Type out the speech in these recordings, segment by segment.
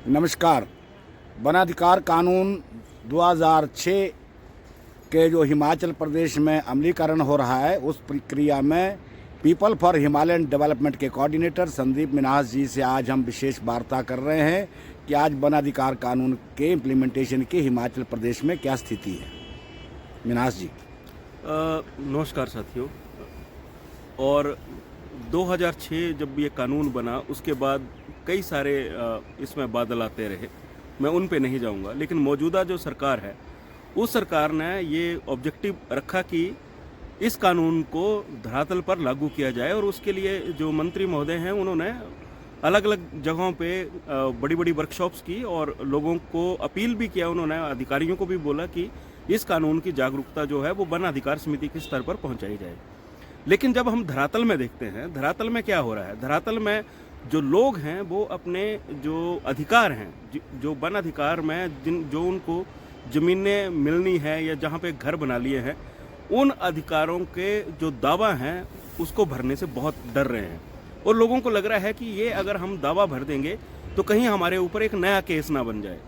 नमस्कार। वनाधिकार कानून 2006 के जो हिमाचल प्रदेश में अमलीकरण हो रहा है, उस प्रक्रिया में पीपल फॉर हिमालयन डेवलपमेंट के कोऑर्डिनेटर संदीप मिन्हास जी से आज हम विशेष वार्ता कर रहे हैं कि आज वनाधिकार कानून के इम्प्लीमेंटेशन की हिमाचल प्रदेश में क्या स्थिति है। मिन्हास जी। नमस्कार साथियों। और 2006 जब ये कानून बना उसके बाद कई सारे इसमें बादल आते रहे, मैं उन पे नहीं जाऊंगा। लेकिन मौजूदा जो सरकार है, उस सरकार ने ये ऑब्जेक्टिव रखा कि इस कानून को धरातल पर लागू किया जाए, और उसके लिए जो मंत्री महोदय हैं उन्होंने अलग अलग जगहों पे बड़ी बड़ी वर्कशॉप्स की और लोगों को अपील भी किया। उन्होंने अधिकारियों को भी बोला कि इस कानून की जागरूकता जो है वो वन अधिकार समिति के स्तर पर पहुंचाई जाए। लेकिन जब हम धरातल में देखते हैं, धरातल में क्या हो रहा है, धरातल में जो लोग हैं वो अपने जो अधिकार हैं, जो वन अधिकार में जो उनको ज़मीनें मिलनी है या जहाँ पे घर बना लिए हैं, उन अधिकारों के जो दावा हैं उसको भरने से बहुत डर रहे हैं। और लोगों को लग रहा है कि ये अगर हम दावा भर देंगे तो कहीं हमारे ऊपर एक नया केस ना बन जाए।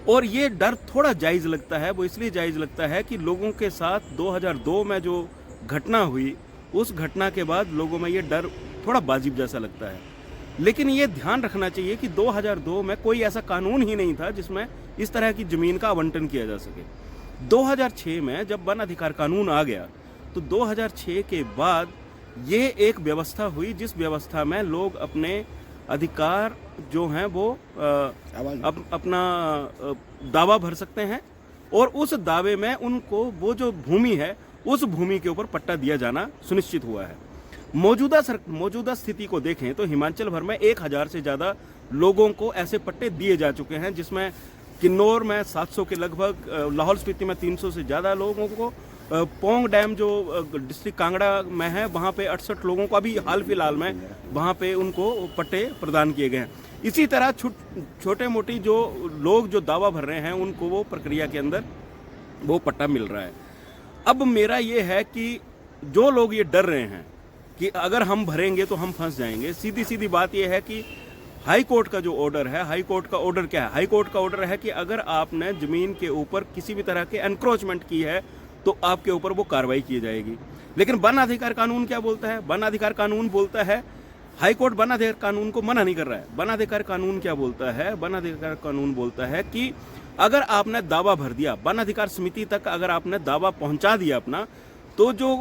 और ये डर थोड़ा जायज़ लगता है। वो इसलिए जायज़ लगता है कि लोगों के साथ 2002 में जो घटना हुई, उस घटना के बाद लोगों में ये डर थोड़ा वाजिब जैसा लगता है। लेकिन ये ध्यान रखना चाहिए कि 2002 में कोई ऐसा कानून ही नहीं था जिसमें इस तरह की ज़मीन का आवंटन किया जा सके। 2006 में जब वन अधिकार कानून आ गया तो 2006 के बाद ये एक व्यवस्था हुई, जिस व्यवस्था में लोग अपने अधिकार जो हैं वो अपना दावा भर सकते हैं, और उस दावे में उनको वो जो भूमि है उस भूमि के ऊपर पट्टा दिया जाना सुनिश्चित हुआ है। मौजूदा स्थिति को देखें तो हिमाचल भर में 1000 से ज़्यादा लोगों को ऐसे पट्टे दिए जा चुके हैं, जिसमें किन्नौर में 700 के लगभग, लाहौल स्पीति में 300 से ज़्यादा लोगों को, पोंग डैम जो डिस्ट्रिक्ट कांगड़ा में है वहाँ पे 68 लोगों को अभी हाल फिलहाल में वहाँ पे उनको पट्टे प्रदान किए गए हैं। इसी तरह छोटे मोटी जो लोग जो दावा भर रहे हैं उनको वो प्रक्रिया के अंदर वो पट्टा मिल रहा है। अब मेरा ये है कि जो लोग ये डर रहे हैं कि अगर हम भरेंगे तो हम फंस जाएंगे, सीधी सीधी बात यह है कि हाई कोर्ट का जो ऑर्डर है, हाई कोर्ट का ऑर्डर क्या है? हाई कोर्ट का ऑर्डर है कि अगर आपने ज़मीन के ऊपर किसी भी तरह के एनक्रोचमेंट की है तो आपके ऊपर वो कार्रवाई की जाएगी। लेकिन वन अधिकार कानून क्या बोलता है? वन अधिकार कानून बोलता है, हाई कोर्ट वन अधिकार कानून को मना नहीं कर रहा है। वन अधिकार कानून क्या बोलता है? वन अधिकार कानून बोलता है कि अगर आपने दावा भर दिया, वन अधिकार समिति तक अगर आपने दावा पहुंचा दिया अपना, तो जो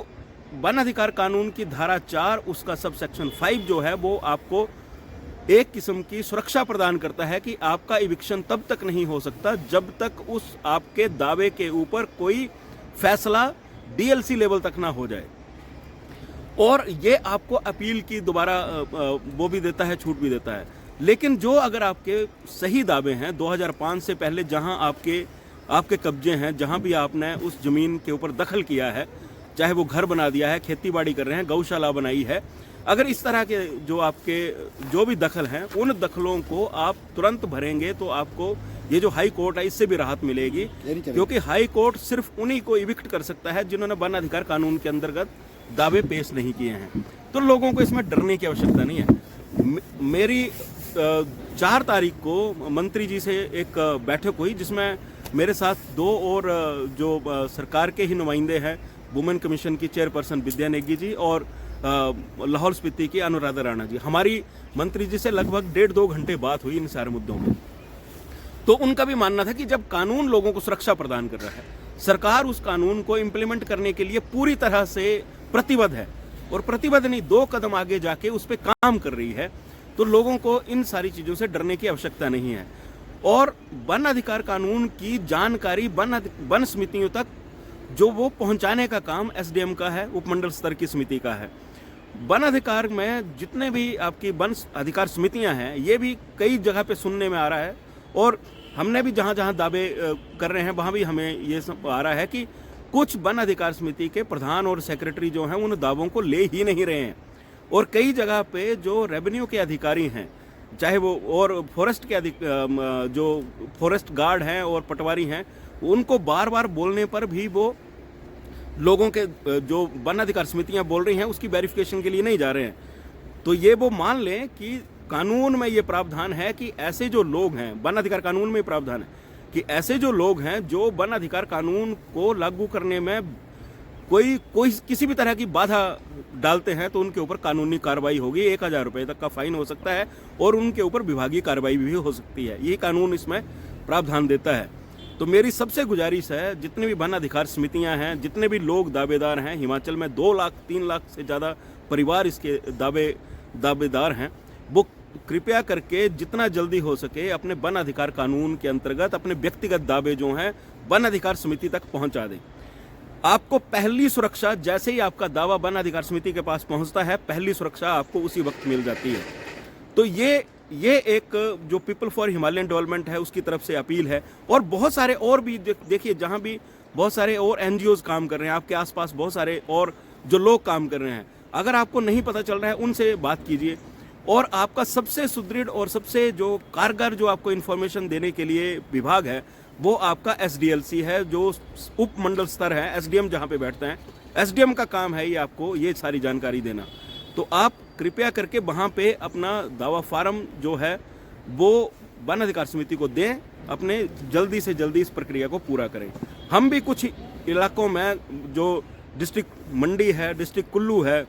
वन अधिकार कानून की धारा 4 उसका सब सेक्शन 5 जो है वो आपको एक किस्म की सुरक्षा प्रदान करता है कि आपका इविक्शन तब तक नहीं हो सकता जब तक उस आपके दावे के ऊपर कोई फैसला डीएलसी लेवल तक ना हो जाए। और ये आपको अपील की दोबारा वो भी देता है, छूट भी देता है। लेकिन जो अगर आपके सही दावे हैं 2005 से पहले, जहां आपके कब्जे हैं, जहां भी आपने उस ज़मीन के ऊपर दखल किया है, चाहे वो घर बना दिया है, खेती बाड़ी कर रहे हैं, गौशाला बनाई है, अगर इस तरह के जो आपके जो भी दखल हैं उन दखलों को आप तुरंत भरेंगे तो आपको ये जो हाई कोर्ट है इससे भी राहत मिलेगी। क्योंकि हाई कोर्ट सिर्फ उन्हीं को इविक्ट कर सकता है जिन्होंने वन अधिकार कानून के अंतर्गत दावे पेश नहीं किए हैं। तो लोगों को इसमें डरने की आवश्यकता नहीं है। मेरी 4 तारीख को मंत्री जी से एक बैठक हुई, जिसमें मेरे साथ 2 और जो सरकार के ही नुमाइंदे हैं, वुमेन कमीशन की चेयरपर्सन विद्या नेगी जी और लाहौल स्पीति की अनुराधा राणा जी, हमारी मंत्री जी से लगभग 1.5-2 घंटे बात हुई इन सारे मुद्दों में। तो उनका भी मानना था कि जब कानून लोगों को सुरक्षा प्रदान कर रहा है, सरकार उस कानून को इम्प्लीमेंट करने के लिए पूरी तरह से प्रतिबद्ध है, और प्रतिबद्ध नहीं 2 कदम आगे जाके उस पर काम कर रही है। तो लोगों को इन सारी चीज़ों से डरने की आवश्यकता नहीं है। और वन अधिकार कानून की जानकारी वन समितियों तक जो वो पहुंचाने का काम एसडीएम का है, उपमंडल स्तर की समिति का है। वन अधिकार में जितने भी आपकी वन अधिकार समितियां हैं, ये भी कई जगह पे सुनने में आ रहा है, और हमने भी जहां जहां दावे कर रहे हैं वहां भी हमें ये आ रहा है कि कुछ वन अधिकार समिति के प्रधान और सेक्रेटरी जो हैं उन दावों को ले ही नहीं रहे हैं। और कई जगह पे जो रेवेन्यू के अधिकारी हैं, चाहे वो और फॉरेस्ट के जो फॉरेस्ट गार्ड हैं और पटवारी हैं, उनको बार बार बोलने पर भी वो लोगों के जो वन अधिकार समितियां बोल रही हैं उसकी वेरिफिकेशन के लिए नहीं जा रहे हैं। तो ये वो मान लें कि कानून में ये प्रावधान है कि ऐसे जो लोग हैं, वन अधिकार कानून में प्रावधान है कि ऐसे जो लोग हैं जो वन अधिकार कानून को लागू करने में कोई किसी भी तरह की बाधा डालते हैं तो उनके ऊपर कानूनी कार्रवाई होगी, 1000 रुपये तक का फाइन हो सकता है और उनके ऊपर विभागीय कार्रवाई भी हो सकती है। ये कानून इसमें प्रावधान देता है। तो मेरी सबसे गुजारिश है, जितने भी वन अधिकार समितियां हैं, जितने भी लोग दावेदार हैं, हिमाचल में 2 लाख 3 लाख से ज़्यादा परिवार इसके दावेदार हैं, वो कृपया करके जितना जल्दी हो सके अपने वन अधिकार कानून के अंतर्गत अपने व्यक्तिगत दावे जो हैं वन अधिकार समिति तक पहुंचा दें। आपको पहली सुरक्षा, जैसे ही आपका दावा वन अधिकार समिति के पास पहुंचता है, पहली सुरक्षा आपको उसी वक्त मिल जाती है। तो ये एक जो पीपल फॉर हिमालयन डेवलपमेंट है उसकी तरफ से अपील है। और बहुत सारे और भी देखिए, जहां भी बहुत सारे और एनजीओज काम कर रहे हैं, आपके आसपास बहुत सारे और जो लोग काम कर रहे हैं, अगर आपको नहीं पता चल रहा है उनसे बात कीजिए। और आपका सबसे सुदृढ़ और सबसे जो कारगर जो आपको इन्फॉर्मेशन देने के लिए विभाग है वो आपका SDLC है, जो उप मंडल स्तर है, SDM जहाँ पे बैठते हैं, SDM का काम है ये आपको ये सारी जानकारी देना। तो आप कृपया करके वहाँ पे अपना दावा फार्म जो है वो वन अधिकार समिति को दें, अपने जल्दी से जल्दी इस प्रक्रिया को पूरा करें। हम भी कुछ इलाकों में, जो डिस्ट्रिक्ट मंडी है, डिस्ट्रिक्ट कुल्लू है,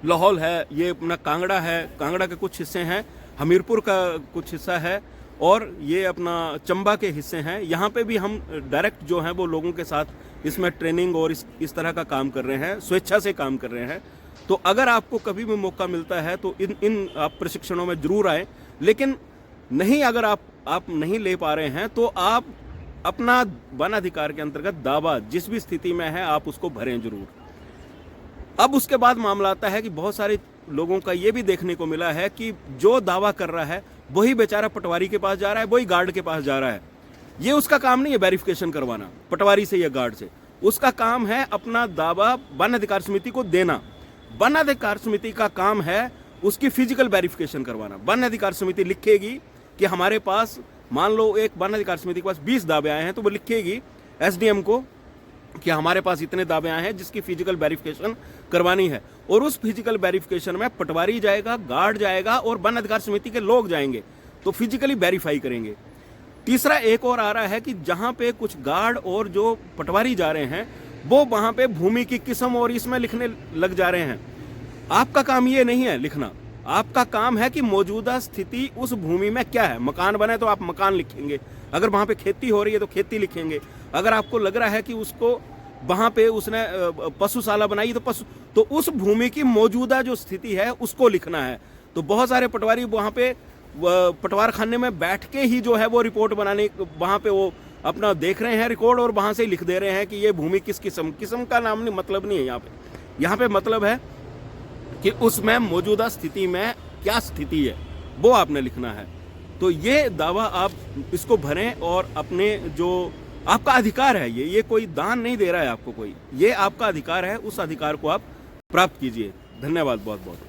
लाहौल है, ये अपना कांगड़ा है, कांगड़ा के कुछ हिस्से हैं, हमीरपुर का कुछ हिस्सा है और ये अपना चंबा के हिस्से हैं, यहाँ पे भी हम डायरेक्ट जो हैं वो लोगों के साथ इसमें ट्रेनिंग और इस तरह का काम कर रहे हैं, स्वेच्छा से काम कर रहे हैं। तो अगर आपको कभी भी मौका मिलता है तो इन आप प्रशिक्षणों में जरूर आए। लेकिन नहीं, अगर आप नहीं ले पा रहे हैं तो आप अपना वन अधिकार के अंतर्गत दावा जिस भी स्थिति में है आप उसको भरें जरूर। अब उसके बाद मामला आता है कि बहुत सारे लोगों का ये भी देखने को मिला है कि जो दावा कर रहा है वही बेचारा पटवारी के पास जा रहा है, वही गार्ड के पास जा रहा है। ये उसका काम नहीं है वेरिफिकेशन करवाना पटवारी से या गार्ड से, उसका काम है अपना दावा वन अधिकार समिति को देना। वन अधिकार समिति का काम है उसकी फिजिकल वेरिफिकेशन करवाना। वन अधिकार समिति लिखेगी कि हमारे पास, मान लो एक वन अधिकार समिति के पास 20 दावे आए हैं, तो वो लिखेगी SDM को कि हमारे पास इतने दावे आए हैं जिसकी फिजिकल वेरिफिकेशन करवानी है। और उस फिजिकल वेरिफिकेशन में पटवारी जाएगा, गार्ड जाएगा और वन अधिकार समिति के लोग जाएंगे, तो फिजिकली वेरीफाई करेंगे। तीसरा एक और आ रहा है कि जहां पे कुछ गार्ड और जो पटवारी जा रहे हैं वो वहां पे भूमि की किस्म और इसमें लिखने लग जा रहे हैं। आपका काम ये नहीं है लिखना, आपका काम है कि मौजूदा स्थिति उस भूमि में क्या है। मकान बने तो आप मकान लिखेंगे, अगर वहां पे खेती हो रही है तो खेती लिखेंगे, अगर आपको लग रहा है कि उसको वहां पे उसने पशुशाला बनाई तो तो उस भूमि की मौजूदा जो स्थिति है उसको लिखना है। तो बहुत सारे पटवारी वहां पे पटवार खाने में बैठ के ही जो है वो रिपोर्ट बनाने, वहां पे वो अपना देख रहे हैं रिकॉर्ड और वहां से लिख दे रहे हैं कि ये भूमि किस किस्म का नाम नहीं, मतलब नहीं है यहाँ पे मतलब है कि उसमें मौजूदा स्थिति में क्या स्थिति है वो आपने लिखना है। तो ये दावा आप इसको भरें और अपने जो आपका अधिकार है, ये कोई दान नहीं दे रहा है आपको कोई, ये आपका अधिकार है, उस अधिकार को आप प्राप्त कीजिए। धन्यवाद बहुत बहुत।